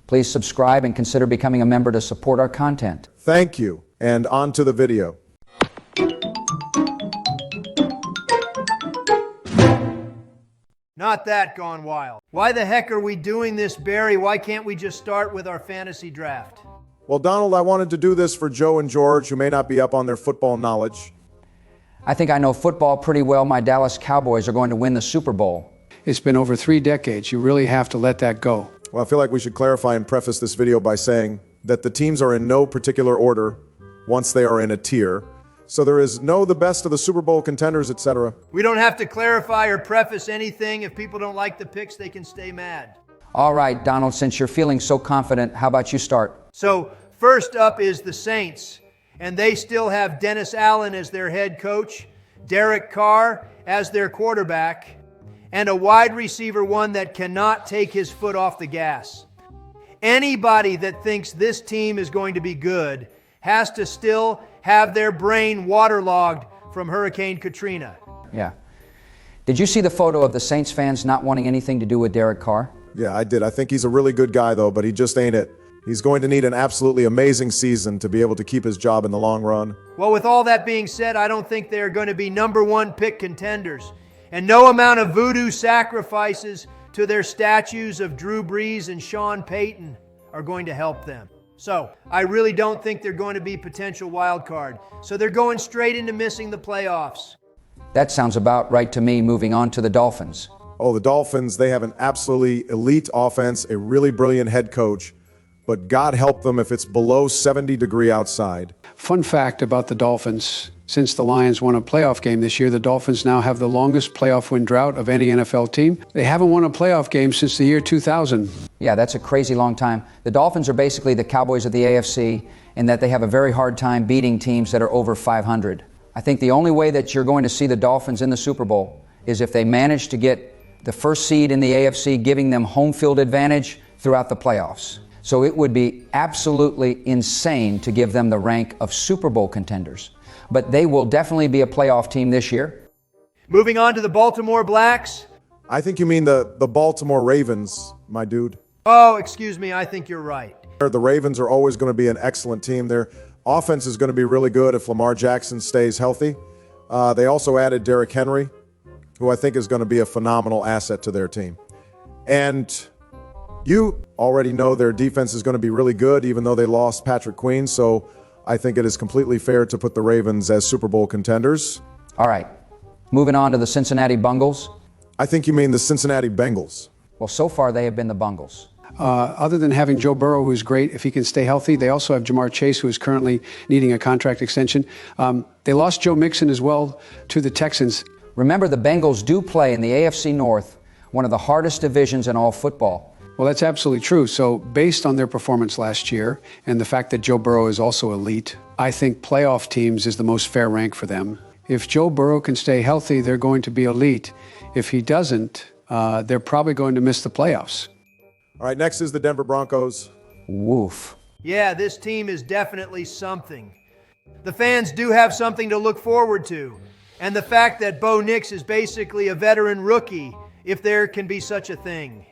Please subscribe and consider becoming a member to support our content. Thank you, and on to the video. Not that gone wild. Why the heck are we doing this, Barry? Why can't we just start with our fantasy draft? Well, Donald, I wanted to do this for Joe and George, who may not be up on their football knowledge. I think I know football pretty well. My Dallas Cowboys are going to win the Super Bowl. It's been over 3 decades. You really have to let that go. Well, I feel like we should clarify and preface this video by saying that the teams are in no particular order once they are in a tier. So there is no the best of the Super Bowl contenders, etc. We don't have to clarify or preface anything. If people don't like the picks, they can stay mad. All right, Donald, since you're feeling so confident, how about you start? So first up is the Saints, and they still have Dennis Allen as their head coach, Derek Carr as their quarterback, and a wide receiver one that cannot take his foot off the gas. Anybody that thinks this team is going to be good has to still have their brain waterlogged from Hurricane Katrina. Yeah. Did you see the photo of the Saints fans not wanting anything to do with Derek Carr? Yeah, I did. I think he's a really good guy, though, but he just ain't it. He's going to need an absolutely amazing season to be able to keep his job in the long run. Well, with all that being said, I don't think they're going to be number 1 pick contenders. And no amount of voodoo sacrifices to their statues of Drew Brees and Sean Payton are going to help them. So, I really don't think they're going to be potential wild card. So they're going straight into missing the playoffs. That sounds about right to me. Moving on to the Dolphins. Oh, the Dolphins, they have an absolutely elite offense, a really brilliant head coach, but God help them if it's below 70-degree outside. Fun fact about the Dolphins, since the Lions won a playoff game this year, the Dolphins now have the longest playoff win drought of any NFL team. They haven't won a playoff game since the year 2000. Yeah, that's a crazy long time. The Dolphins are basically the Cowboys of the AFC in that they have a very hard time beating teams that are over 500. I think the only way that you're going to see the Dolphins in the Super Bowl is if they manage to get the first seed in the AFC, giving them home field advantage throughout the playoffs. So it would be absolutely insane to give them the rank of Super Bowl contenders. But they will definitely be a playoff team this year. Moving on to the Baltimore Blacks. I think you mean the Baltimore Ravens, my dude. Oh, excuse me, I think you're right. The Ravens are always going to be an excellent team. Their offense is going to be really good if Lamar Jackson stays healthy. They also added Derrick Henry, who I think is going to be a phenomenal asset to their team. And you already know their defense is going to be really good, even though they lost Patrick Queen. So I think it is completely fair to put the Ravens as Super Bowl contenders. All right, moving on to the Cincinnati Bungles. I think you mean the Cincinnati Bengals. Well, so far they have been the Bungles. Other than having Joe Burrow, who's great if he can stay healthy, they also have Jamar Chase, who is currently needing a contract extension. They lost Joe Mixon as well to the Texans. Remember, the Bengals do play in the AFC North, one of the hardest divisions in all football. Well, that's absolutely true. So based on their performance last year and the fact that Joe Burrow is also elite, I think playoff teams is the most fair rank for them. If Joe Burrow can stay healthy, they're going to be elite. If he doesn't, they're probably going to miss the playoffs. All right, next is the Denver Broncos. Woof. Yeah, this team is definitely something. The fans do have something to look forward to. And the fact that Bo Nix is basically a veteran rookie, if there can be such a thing.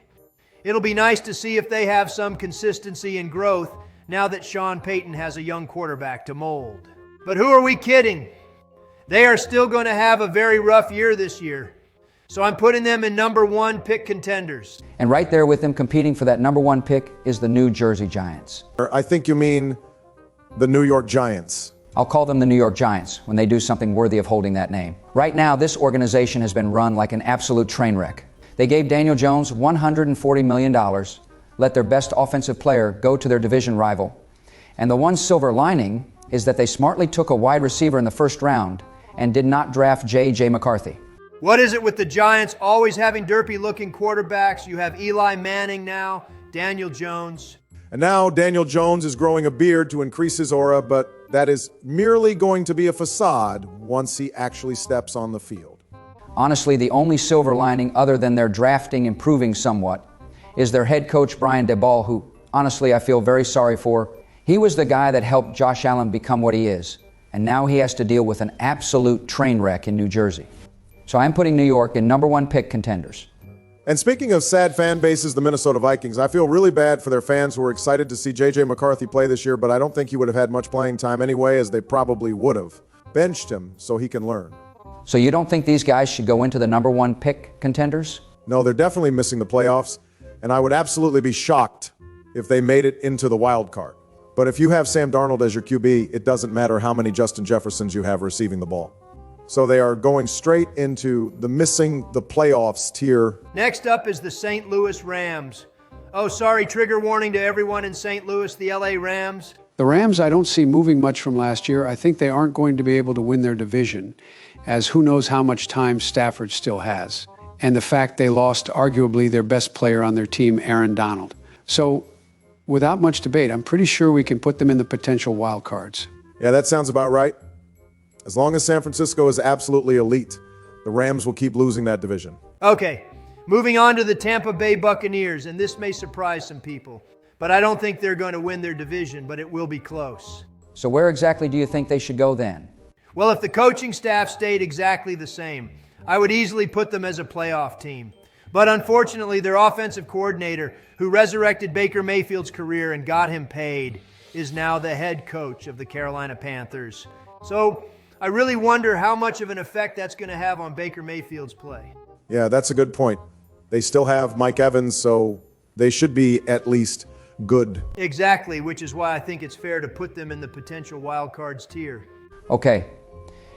It'll be nice to see if they have some consistency and growth now that Sean Payton has a young quarterback to mold. But who are we kidding? They are still going to have a very rough year this year. So I'm putting them in number 1 pick contenders. And right there with them competing for that number 1 pick is the New Jersey Giants. I think you mean the New York Giants. I'll call them the New York Giants when they do something worthy of holding that name. Right now, this organization has been run like an absolute train wreck. They gave Daniel Jones $140 million, let their best offensive player go to their division rival. And the one silver lining is that they smartly took a wide receiver in the first round and did not draft J.J. McCarthy. What is it with the Giants always having derpy-looking quarterbacks? You have Eli Manning now, Daniel Jones. And now Daniel Jones is growing a beard to increase his aura, but that is merely going to be a facade once he actually steps on the field. Honestly, the only silver lining other than their drafting improving somewhat is their head coach, Brian Daboll, who honestly I feel very sorry for. He was the guy that helped Josh Allen become what he is, and now he has to deal with an absolute train wreck in New Jersey. So I'm putting New York in number 1 pick contenders. And speaking of sad fan bases, the Minnesota Vikings, I feel really bad for their fans who were excited to see J.J. McCarthy play this year, but I don't think he would have had much playing time anyway, as they probably would have benched him so he can learn. So you don't think these guys should go into the number one pick contenders? No, they're definitely missing the playoffs, and I would absolutely be shocked if they made it into the wild card. But if you have Sam Darnold as your QB, it doesn't matter how many Justin Jeffersons you have receiving the ball. So they are going straight into the missing the playoffs tier. Next up is the St. Louis Rams. Oh, sorry, trigger warning to everyone in St. Louis, the LA Rams. The Rams, I don't see moving much from last year. I think they aren't going to be able to win their division, as who knows how much time Stafford still has. And the fact they lost arguably their best player on their team, Aaron Donald. So, without much debate, I'm pretty sure we can put them in the potential wild cards. Yeah, that sounds about right. As long as San Francisco is absolutely elite, the Rams will keep losing that division. Okay, moving on to the Tampa Bay Buccaneers, and this may surprise some people, but I don't think they're going to win their division, but it will be close. So where exactly do you think they should go then? Well, if the coaching staff stayed exactly the same, I would easily put them as a playoff team. But unfortunately, their offensive coordinator, who resurrected Baker Mayfield's career and got him paid, is now the head coach of the Carolina Panthers. So I really wonder how much of an effect that's going to have on Baker Mayfield's play. Yeah, that's a good point. They still have Mike Evans, so they should be at least good. Exactly, which is why I think it's fair to put them in the potential wild cards tier. Okay,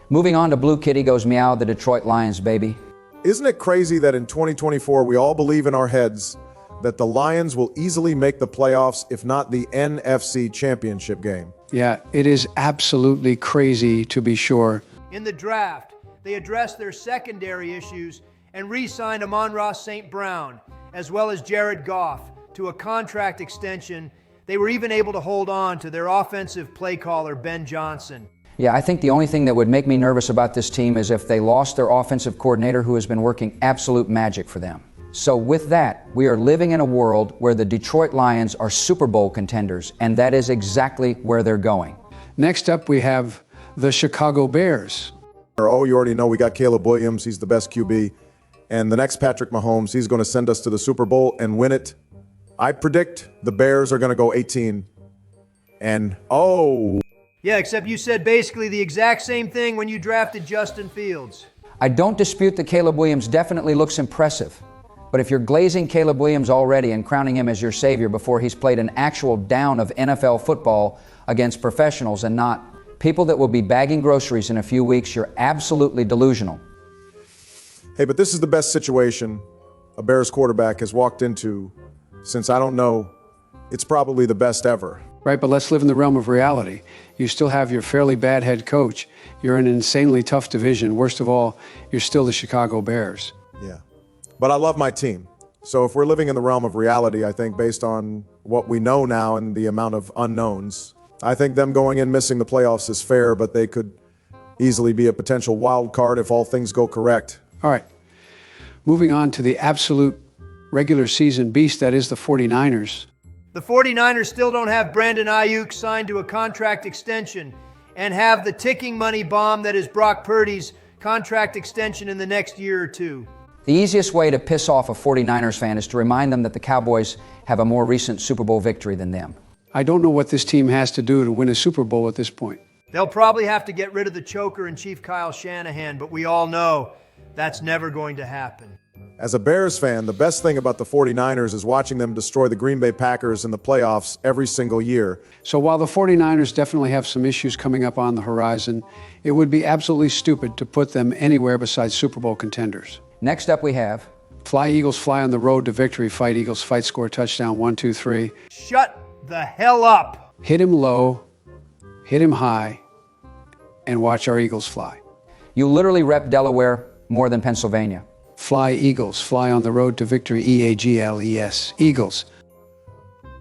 moving on to Blue Kitty goes meow, the Detroit Lions, baby. Isn't it crazy that in 2024 we all believe in our heads that the Lions will easily make the playoffs, if not the NFC Championship game? Yeah, it is absolutely crazy to be sure. In the draft, they addressed their secondary issues and re-signed Amon-Ra St. Brown, as well as Jared Goff, to a contract extension. They were even able to hold on to their offensive play caller, Ben Johnson. Yeah, I think the only thing that would make me nervous about this team is if they lost their offensive coordinator who has been working absolute magic for them. So with that, we are living in a world where the Detroit Lions are Super Bowl contenders, and that is exactly where they're going. Next up, we have the Chicago Bears. Oh, you already know we got Caleb Williams. He's the best QB. And the next Patrick Mahomes, he's going to send us to the Super Bowl and win it. I predict the Bears are going to go 18. And, Yeah, except you said basically the exact same thing when you drafted Justin Fields. I don't dispute that Caleb Williams definitely looks impressive. But if you're glazing Caleb Williams already and crowning him as your savior before he's played an actual down of NFL football against professionals and not people that will be bagging groceries in a few weeks, you're absolutely delusional. hey, but this is the best situation a Bears quarterback has walked into since, I don't know, it's probably the best ever. Right, but let's live in the realm of reality. You still have your fairly bad head coach. You're in an insanely tough division. Worst of all, you're still the Chicago Bears. Yeah. But I love my team. So if we're living in the realm of reality, I think based on what we know now and the amount of unknowns, I think them going in missing the playoffs is fair, but they could easily be a potential wild card if all things go correct. All right, moving on to the absolute regular season beast that is the 49ers. The 49ers still don't have Brandon Ayuk signed to a contract extension and have the ticking money bomb that is Brock Purdy's contract extension in the next year or two. The easiest way to piss off a 49ers fan is to remind them that the Cowboys have a more recent Super Bowl victory than them. I don't know what this team has to do to win a Super Bowl at this point. They'll probably have to get rid of the choker and Chief Kyle Shanahan, but we all know that's never going to happen. As a Bears fan, the best thing about the 49ers is watching them destroy the Green Bay Packers in the playoffs every single year. So while the 49ers definitely have some issues coming up on the horizon, it would be absolutely stupid to put them anywhere besides Super Bowl contenders. Next up we have Fly Eagles fly on the road to victory. Fight Eagles fight, score touchdown 1, 2, 3. Shut the hell up. Hit him low, hit him high, and watch our Eagles fly. you literally rep Delaware more than Pennsylvania. Fly Eagles, fly on the road to victory, EAGLES, Eagles.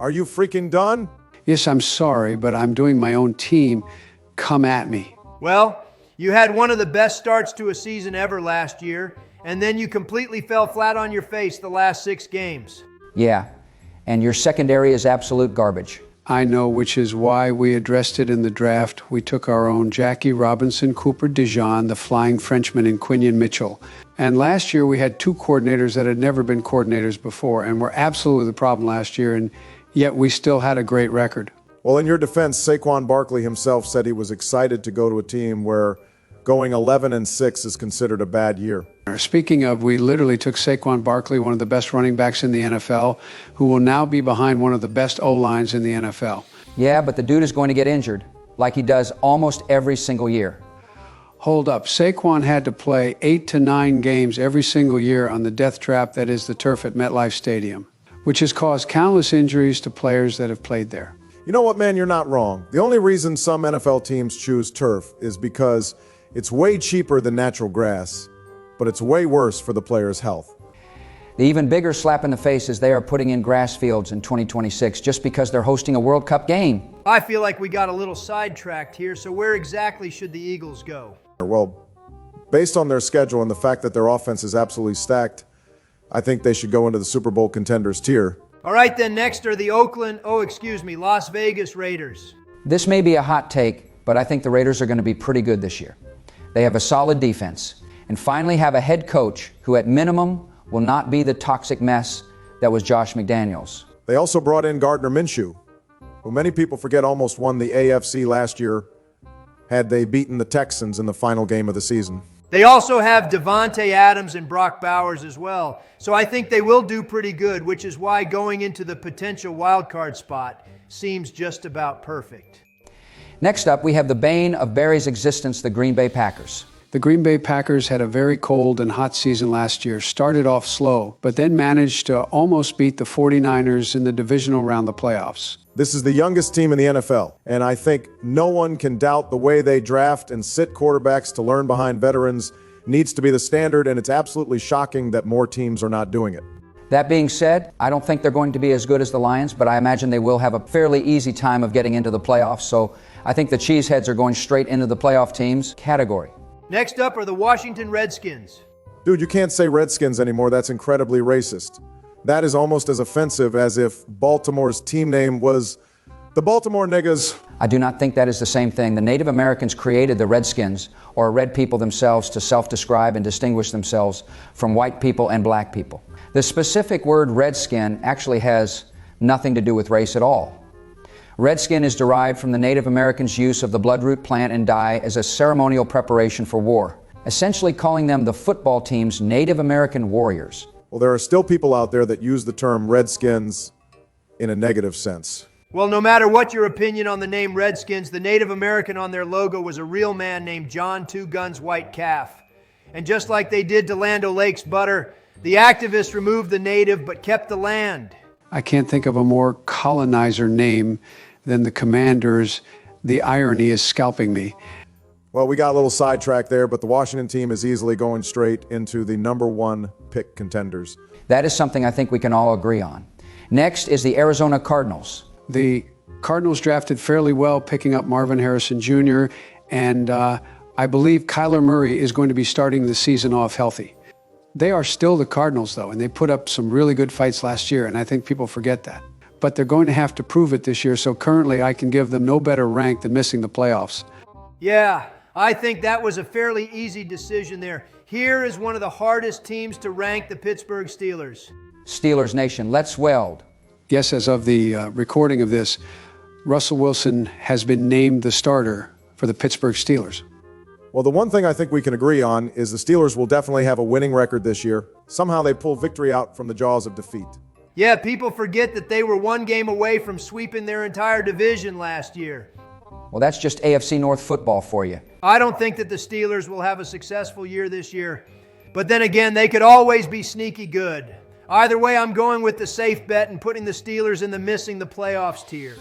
Are you freaking done? Yes, I'm sorry, but I'm doing my own team. Come at me. Well, you had one of the best starts to a season ever last year, and then you completely fell flat on your face the last 6 games. Yeah, and your secondary is absolute garbage. I know, which is why we addressed it in the draft. We took our own Jackie Robinson, Cooper DeJean, the Flying Frenchman, and Quinion Mitchell. And last year we had two coordinators that had never been coordinators before and were absolutely the problem last year, and yet we still had a great record. Well, in your defense, Saquon Barkley himself said he was excited to go to a team where going 11-6 is considered a bad year. Speaking of, we literally took Saquon Barkley, one of the best running backs in the NFL, who will now be behind one of the best O-lines in the NFL. Yeah, but the dude is going to get injured, like he does almost every single year. Hold up. Saquon had to play 8 to 9 games every single year on the death trap that is the turf at MetLife Stadium, which has caused countless injuries to players that have played there. You know what, man? You're not wrong. The only reason some NFL teams choose turf is because it's way cheaper than natural grass, but it's way worse for the player's health. The even bigger slap in the face is they are putting in grass fields in 2026 just because they're hosting a World Cup game. I feel like we got a little sidetracked here, so where exactly should the Eagles go? Well, based on their schedule and the fact that their offense is absolutely stacked, I think they should go into the Super Bowl contenders tier. All right, then next are the Las Vegas Raiders. This may be a hot take, but I think the Raiders are going to be pretty good this year. They have a solid defense and finally have a head coach who at minimum will not be the toxic mess that was Josh McDaniels. They also brought in Gardner Minshew, who many people forget almost won the AFC last year had they beaten the Texans in the final game of the season. They also have Devontae Adams and Brock Bowers as well. So I think they will do pretty good, which is why going into the potential wild card spot seems just about perfect. Next up, we have the bane of Barry's existence, the Green Bay Packers. The Green Bay Packers had a very cold and hot season last year, started off slow, but then managed to almost beat the 49ers in the divisional round of the playoffs. This is the youngest team in the NFL, and I think no one can doubt the way they draft and sit quarterbacks to learn behind veterans needs to be the standard, and it's absolutely shocking that more teams are not doing it. That being said, I don't think they're going to be as good as the Lions, but I imagine they will have a fairly easy time of getting into the playoffs. So I think the Cheeseheads are going straight into the playoff teams category. Next up are the Washington Redskins. Dude, you can't say Redskins anymore. That's incredibly racist. That is almost as offensive as if Baltimore's team name was the Baltimore Niggas. I do not think that is the same thing. The Native Americans created the Redskins, or red people themselves, to self-describe and distinguish themselves from white people and black people. The specific word redskin actually has nothing to do with race at all. Redskin is derived from the Native Americans' use of the bloodroot plant and dye as a ceremonial preparation for war, essentially calling them the football team's Native American warriors. Well, there are still people out there that use the term Redskins in a negative sense. Well, no matter what your opinion on the name Redskins, the Native American on their logo was a real man named John Two Guns White Calf. And just like they did to Land O'Lakes butter, the activists removed the native but kept the land. I can't think of a more colonizer name than the Commanders. The irony is scalping me. Well, we got a little sidetracked there, but the Washington team is easily going straight into the #1 pick contenders. That is something I think we can all agree on. Next is the Arizona Cardinals. The Cardinals drafted fairly well, picking up Marvin Harrison Jr., and I believe Kyler Murray is going to be starting the season off healthy. They are still the Cardinals, though, and they put up some really good fights last year, and I think people forget that. But they're going to have to prove it this year, so currently I can give them no better rank than missing the playoffs. Yeah, I think that was a fairly easy decision there. Here is one of the hardest teams to rank, the Pittsburgh Steelers. Steelers Nation, let's weld. Yes, as of the recording of this, Russell Wilson has been named the starter for the Pittsburgh Steelers. Well, the one thing I think we can agree on is the Steelers will definitely have a winning record this year. Somehow they pull victory out from the jaws of defeat. Yeah, people forget that they were one game away from sweeping their entire division last year. Well, that's just AFC North football for you. I don't think that the Steelers will have a successful year this year. But then again, they could always be sneaky good. Either way, I'm going with the safe bet and putting the Steelers in the missing the playoffs tier.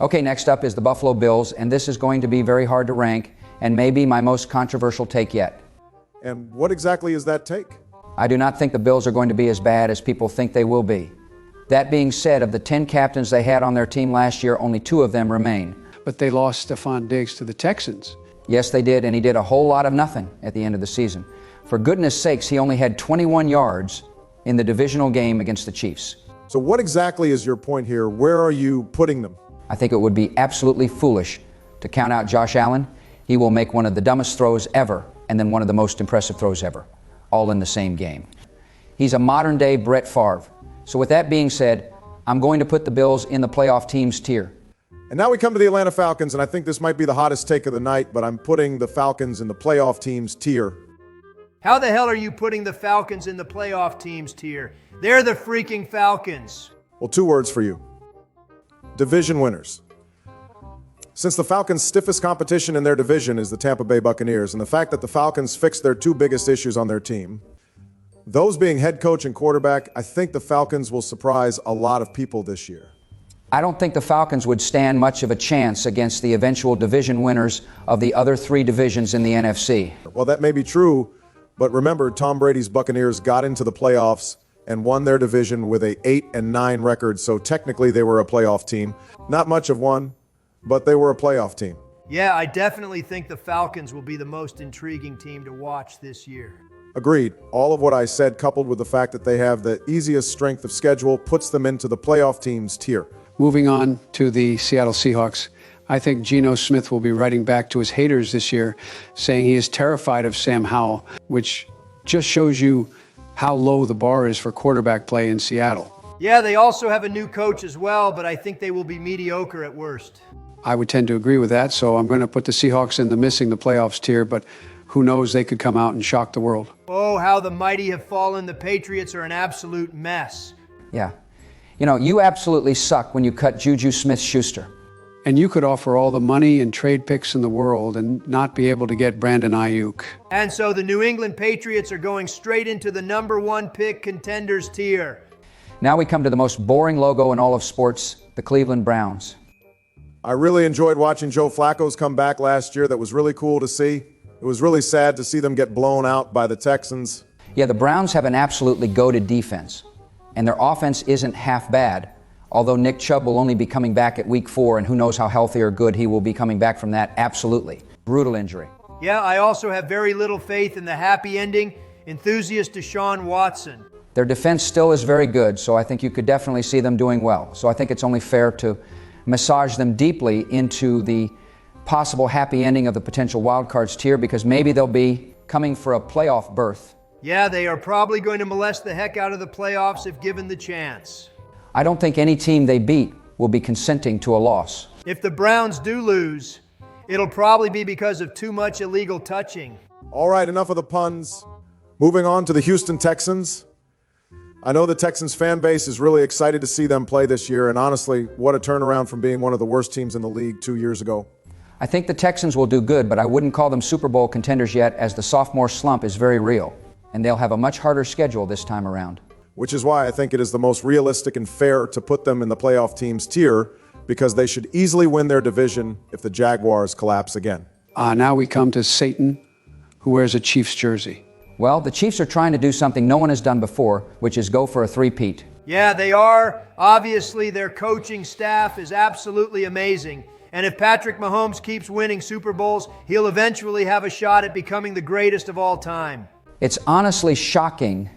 Okay, next up is the Buffalo Bills, and this is going to be very hard to rank and maybe my most controversial take yet. And what exactly is that take? I do not think the Bills are going to be as bad as people think they will be. That being said, of the 10 captains they had on their team last year, only 2 of them remain. But they lost Stephon Diggs to the Texans. Yes, they did, and he did a whole lot of nothing at the end of the season. For goodness sakes, he only had 21 yards in the divisional game against the Chiefs. So what exactly is your point here? Where are you putting them? I think it would be absolutely foolish to count out Josh Allen. He will make one of the dumbest throws ever and then one of the most impressive throws ever, all in the same game. He's a modern-day Brett Favre. So with that being said, I'm going to put the Bills in the playoff teams tier. And now we come to the Atlanta Falcons, and I think this might be the hottest take of the night, but I'm putting the Falcons in the playoff teams tier. How the hell are you putting the Falcons in the playoff teams tier? They're the freaking Falcons. Well, 2 words for you. Division winners. Since the Falcons' stiffest competition in their division is the Tampa Bay Buccaneers, and the fact that the Falcons fixed their 2 biggest issues on their team, those being head coach and quarterback, I think the Falcons will surprise a lot of people this year. I don't think the Falcons would stand much of a chance against the eventual division winners of the other 3 divisions in the NFC. Well, that may be true, but remember, Tom Brady's Buccaneers got into the playoffs and won their division with a 8-9 record, so technically they were a playoff team. Not much of one, but they were a playoff team. Yeah, I definitely think the Falcons will be the most intriguing team to watch this year. Agreed. All of what I said, coupled with the fact that they have the easiest strength of schedule, puts them into the playoff teams tier. Moving on to the Seattle Seahawks, I think Geno Smith will be writing back to his haters this year, saying he is terrified of Sam Howell, which just shows you how low the bar is for quarterback play in Seattle. Yeah, they also have a new coach as well, but I think they will be mediocre at worst. I would tend to agree with that, so I'm going to put the Seahawks in the missing the playoffs tier, but who knows, they could come out and shock the world. Oh, how the mighty have fallen. The Patriots are an absolute mess. Yeah. You know, you absolutely suck when you cut Juju Smith-Schuster. And you could offer all the money and trade picks in the world and not be able to get Brandon Ayuk. And so the New England Patriots are going straight into the #1 pick contenders tier. Now we come to the most boring logo in all of sports, the Cleveland Browns. I really enjoyed watching Joe Flacco's come back last year. That was really cool to see. It was really sad to see them get blown out by the Texans. Yeah, the Browns have an absolutely goated defense, and their offense isn't half bad, although Nick Chubb will only be coming back at week 4, and who knows how healthy or good he will be coming back from that. Absolutely. Brutal injury. Yeah, I also have very little faith in the happy ending enthusiast Deshaun Watson. Their defense still is very good, so I think you could definitely see them doing well. So I think it's only fair to massage them deeply into the possible happy ending of the potential wildcards tier, because maybe they'll be coming for a playoff berth. Yeah, they are probably going to molest the heck out of the playoffs if given the chance. I don't think any team they beat will be consenting to a loss. If the Browns do lose, it'll probably be because of too much illegal touching. All right, enough of the puns. Moving on to the Houston Texans. I know the Texans fan base is really excited to see them play this year, and honestly, what a turnaround from being one of the worst teams in the league 2 years ago. I think the Texans will do good, but I wouldn't call them Super Bowl contenders yet, as the sophomore slump is very real, and they'll have a much harder schedule this time around. Which is why I think it is the most realistic and fair to put them in the playoff teams tier, because they should easily win their division if the Jaguars collapse again. Now we come to Satan, who wears a Chiefs jersey. Well, the Chiefs are trying to do something no one has done before, which is go for a three-peat. Yeah, they are. Obviously, their coaching staff is absolutely amazing. And if Patrick Mahomes keeps winning Super Bowls, he'll eventually have a shot at becoming the greatest of all time. It's honestly shocking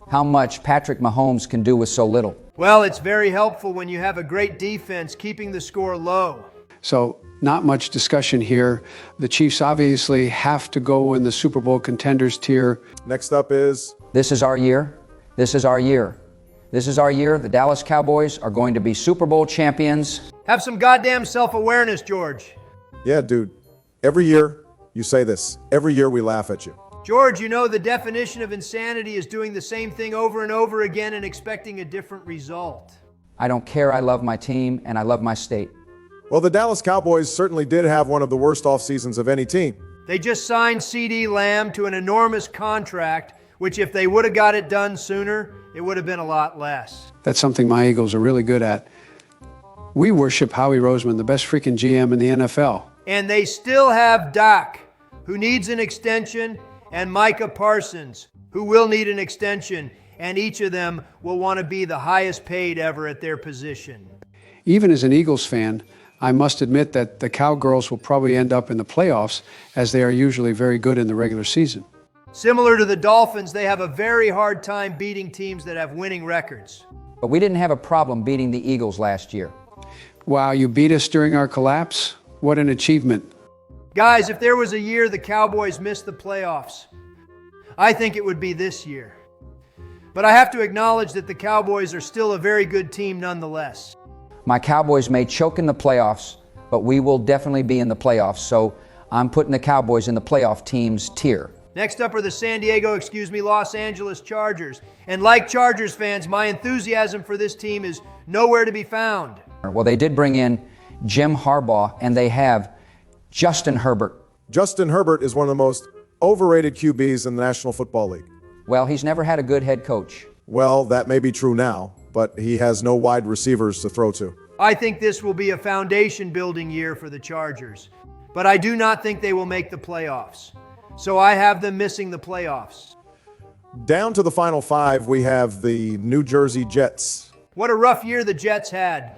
how much Patrick Mahomes can do with so little. Well, it's very helpful when you have a great defense keeping the score low. So not much discussion here. The Chiefs obviously have to go in the Super Bowl contenders tier. Next up is... This is our year. This is our year. This is our year. The Dallas Cowboys are going to be Super Bowl champions. Have some goddamn self-awareness, George. Yeah, dude. Every year you say this. Every year we laugh at you. George, you know the definition of insanity is doing the same thing over and over again and expecting a different result. I don't care. I love my team and I love my state. Well, the Dallas Cowboys certainly did have one of the worst off seasons of any team. They just signed CeeDee Lamb to an enormous contract, which if they would have got it done sooner, it would have been a lot less. That's something my Eagles are really good at. We worship Howie Roseman, the best freaking GM in the NFL. And they still have Dak, who needs an extension, and Micah Parsons, who will need an extension, and each of them will want to be the highest paid ever at their position. Even as an Eagles fan, I must admit that the Cowgirls will probably end up in the playoffs, as they are usually very good in the regular season. Similar to the Dolphins, they have a very hard time beating teams that have winning records. But we didn't have a problem beating the Eagles last year. Wow, you beat us during our collapse? What an achievement. Guys, if there was a year the Cowboys missed the playoffs, I think it would be this year. But I have to acknowledge that the Cowboys are still a very good team nonetheless. My Cowboys may choke in the playoffs, but we will definitely be in the playoffs. So I'm putting the Cowboys in the playoff teams tier. Next up are the Los Angeles Chargers. And like Chargers fans, my enthusiasm for this team is nowhere to be found. Well, they did bring in Jim Harbaugh, and they have Justin Herbert. Justin Herbert is one of the most overrated QBs in the National Football League. Well, he's never had a good head coach. Well, that may be true now, but he has no wide receivers to throw to. I think this will be a foundation-building year for the Chargers, but I do not think they will make the playoffs. So I have them missing the playoffs. Down to the final five, we have the New Jersey Jets. What a rough year the Jets had.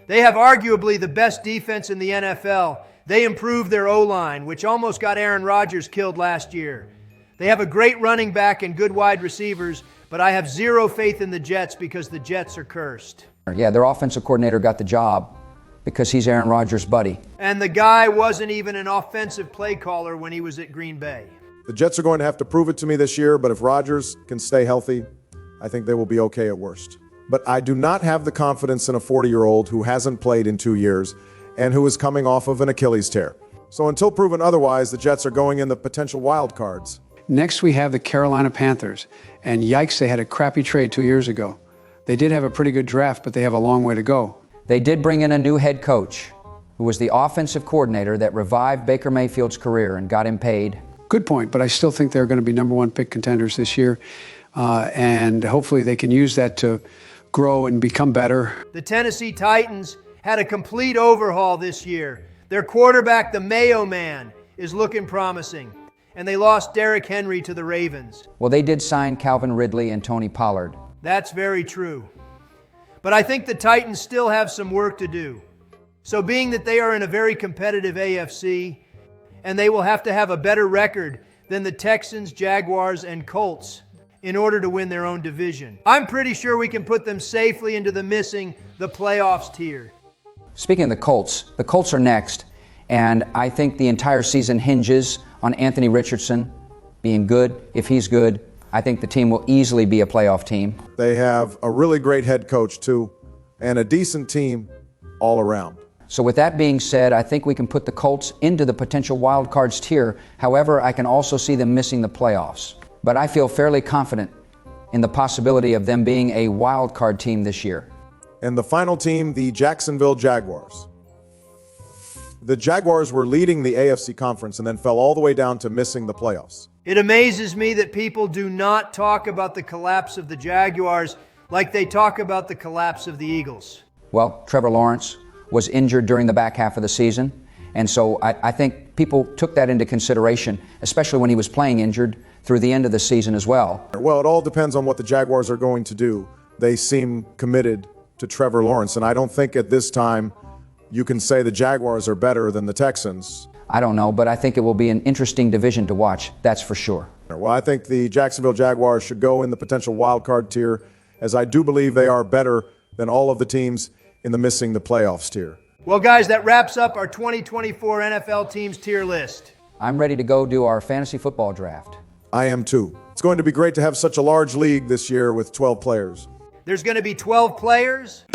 They have arguably the best defense in the NFL. They improved their O-line, which almost got Aaron Rodgers killed last year. They have a great running back and good wide receivers, but I have zero faith in the Jets because the Jets are cursed. Yeah, their offensive coordinator got the job because he's Aaron Rodgers' buddy. And the guy wasn't even an offensive play caller when he was at Green Bay. The Jets are going to have to prove it to me this year, but if Rodgers can stay healthy, I think they will be okay at worst. But I do not have the confidence in a 40-year-old who hasn't played in 2 years and who is coming off of an Achilles tear. So until proven otherwise, the Jets are going in the potential wild cards. Next, we have the Carolina Panthers. And yikes, they had a crappy trade 2 years ago. They did have a pretty good draft, but they have a long way to go. They did bring in a new head coach who was the offensive coordinator that revived Baker Mayfield's career and got him paid. Good point, but I still think they're going to be number one pick contenders this year. And hopefully they can use that to grow and become better. The Tennessee Titans had a complete overhaul this year. Their quarterback, the Mayo Man, is looking promising. And they lost Derrick Henry to the Ravens. Well, they did sign Calvin Ridley and Tony Pollard. That's very true. But I think the Titans still have some work to do. So being that they are in a very competitive AFC, and they will have to have a better record than the Texans, Jaguars, and Colts in order to win their own division, I'm pretty sure we can put them safely into the missing the playoffs tier. Speaking of the Colts are next, and I think the entire season hinges on Anthony Richardson being good. If he's good, I think the team will easily be a playoff team. They have a really great head coach, too, and a decent team all around. So with that being said, I think we can put the Colts into the potential wild cards tier. However, I can also see them missing the playoffs. But I feel fairly confident in the possibility of them being a wild card team this year. And the final team, the Jacksonville Jaguars. The Jaguars were leading the AFC conference and then fell all the way down to missing the playoffs. It amazes me that people do not talk about the collapse of the Jaguars like they talk about the collapse of the Eagles. Well, Trevor Lawrence was injured during the back half of the season, and so I think people took that into consideration, especially when he was playing injured through the end of the season as well. Well, it all depends on what the Jaguars are going to do. They seem committed to Trevor Lawrence, and I don't think at this time you can say the Jaguars are better than the Texans. I don't know, but I think it will be an interesting division to watch, that's for sure. Well, I think the Jacksonville Jaguars should go in the potential wild card tier, as I do believe they are better than all of the teams in the missing the playoffs tier. Well, guys, that wraps up our 2024 NFL teams tier list. I'm ready to go do our fantasy football draft. I am too. It's going to be great to have such a large league this year with 12 players. There's going to be 12 players.